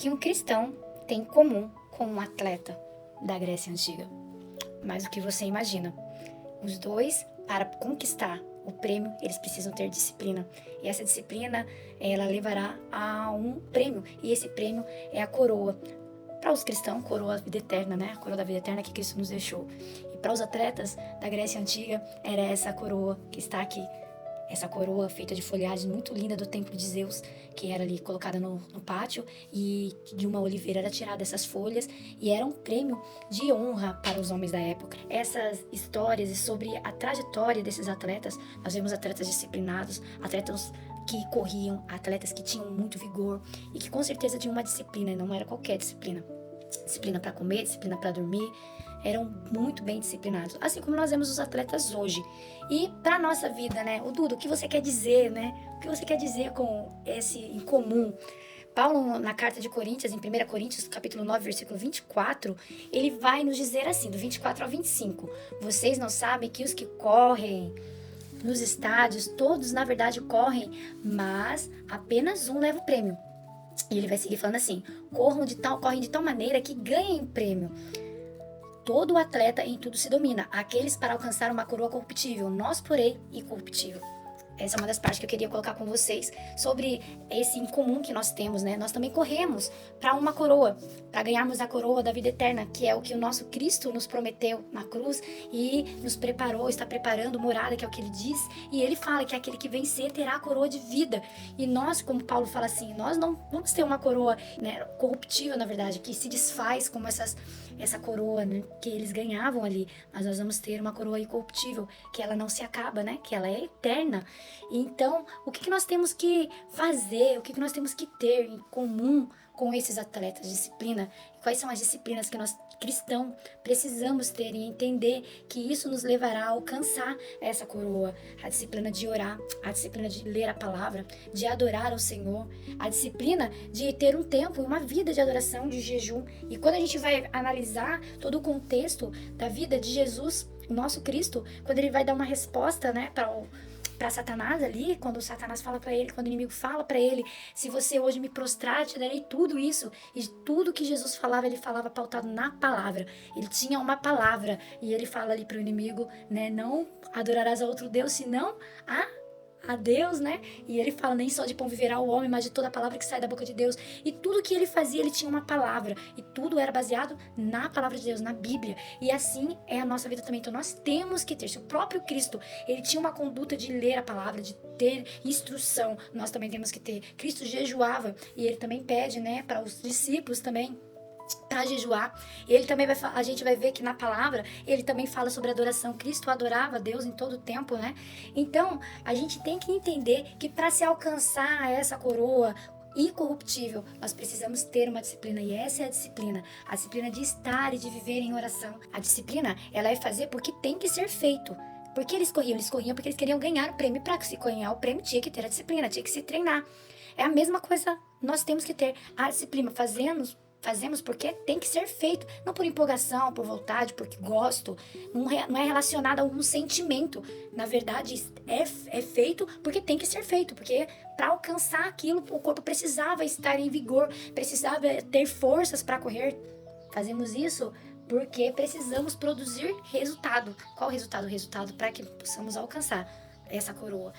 que um cristão tem em comum com um atleta da Grécia Antiga? Mais do que você imagina. Os dois, para conquistar o prêmio, eles precisam ter disciplina. E essa disciplina, ela levará a um prêmio. E esse prêmio é a coroa. Para os cristãos, coroa da vida eterna, né? A coroa da vida eterna que Cristo nos deixou. E para os atletas da Grécia Antiga, era essa coroa que está aqui. Essa coroa feita de folhagem muito linda do templo de Zeus, que era ali colocada no pátio, e de uma oliveira era tirada essas folhas, e era um prêmio de honra para os homens da época. Essas histórias e sobre a trajetória desses atletas, nós vemos atletas disciplinados, atletas que corriam, atletas que tinham muito vigor e que com certeza tinham uma disciplina, e não era qualquer disciplina. Disciplina para comer, disciplina para dormir, eram muito bem disciplinados, assim como nós vemos os atletas hoje. E para nossa vida, né? O Dudu, o que você quer dizer, né? O que você quer dizer com esse em comum? Paulo, na carta de Coríntios, em 1 Coríntios, capítulo 9, versículo 24, ele vai nos dizer assim, do 24 ao 25, vocês não sabem que os que correm nos estádios, todos na verdade correm, mas apenas um leva o prêmio. E ele vai seguir falando assim, correm de tal maneira que ganhem prêmio. Todo atleta em tudo se domina, aqueles para alcançar uma coroa corruptível, nós, porém, incorruptível. Essa é uma das partes que eu queria colocar com vocês sobre esse incomum que nós temos, né? Nós também corremos para uma coroa, para ganharmos a coroa da vida eterna, que é o que o nosso Cristo nos prometeu na cruz e nos preparou, está preparando morada, que é o que ele diz. E ele fala que aquele que vencer terá a coroa de vida. E nós, como Paulo fala assim, nós não vamos ter uma coroa, né, corruptível, na verdade, que se desfaz como essa coroa, né, que eles ganhavam ali, mas nós vamos ter uma coroa incorruptível, que ela não se acaba, né, que ela é eterna. Então, o que nós temos que fazer, o que nós temos que ter em comum com esses atletas? Disciplina. Quais são as disciplinas que nós, cristãos, precisamos ter e entender que isso nos levará a alcançar essa coroa? A disciplina de orar, a disciplina de ler a palavra, de adorar ao Senhor, a disciplina de ter um tempo, uma vida de adoração, de jejum. E quando a gente vai analisar todo o contexto da vida de Jesus, o nosso Cristo, quando ele vai dar uma resposta, né, para Satanás ali, quando o Satanás fala para ele, quando o inimigo fala para ele, se você hoje me prostrar, te darei tudo isso. E tudo que Jesus falava, ele falava pautado na palavra. Ele tinha uma palavra e ele fala ali para o inimigo, né, não adorarás a outro Deus, senão a Deus, né? E ele fala, nem só de pão viverá o homem, mas de toda a palavra que sai da boca de Deus. E tudo que ele fazia, ele tinha uma palavra. E tudo era baseado na palavra de Deus, na Bíblia. E assim é a nossa vida também. Então nós temos que ter. Se o próprio Cristo, ele tinha uma conduta de ler a palavra, de ter instrução, nós também temos que ter. Cristo jejuava e ele também pede, né, para os discípulos também, para jejuar. Ele também a gente vai ver que na palavra ele também fala sobre adoração. Cristo adorava a Deus em todo o tempo, né? Então a gente tem que entender que para se alcançar essa coroa incorruptível, nós precisamos ter uma disciplina, e essa é a disciplina de estar e de viver em oração. A disciplina, ela é fazer porque tem que ser feito. Por que eles corriam? Eles corriam porque eles queriam ganhar o prêmio. Para se ganhar o prêmio tinha que ter a disciplina, tinha que se treinar. É a mesma coisa, nós temos que ter a disciplina. Fazemos porque tem que ser feito, não por empolgação, por vontade, porque gosto, não é relacionado a algum sentimento. Na verdade, é feito porque tem que ser feito, porque para alcançar aquilo, o corpo precisava estar em vigor, precisava ter forças para correr. Fazemos isso porque precisamos produzir resultado. Qual o resultado? O resultado para que possamos alcançar essa coroa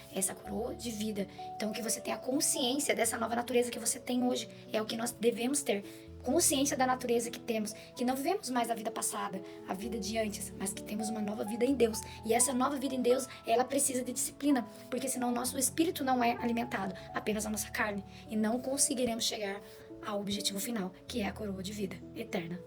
de vida. Então, que você tenha consciência dessa nova natureza que você tem hoje, é o que nós devemos ter. Consciência da natureza que temos, que não vivemos mais a vida passada, a vida de antes, mas que temos uma nova vida em Deus. E essa nova vida em Deus, ela precisa de disciplina, porque senão o nosso espírito não é alimentado, apenas a nossa carne, e não conseguiremos chegar ao objetivo final, que é a coroa de vida eterna.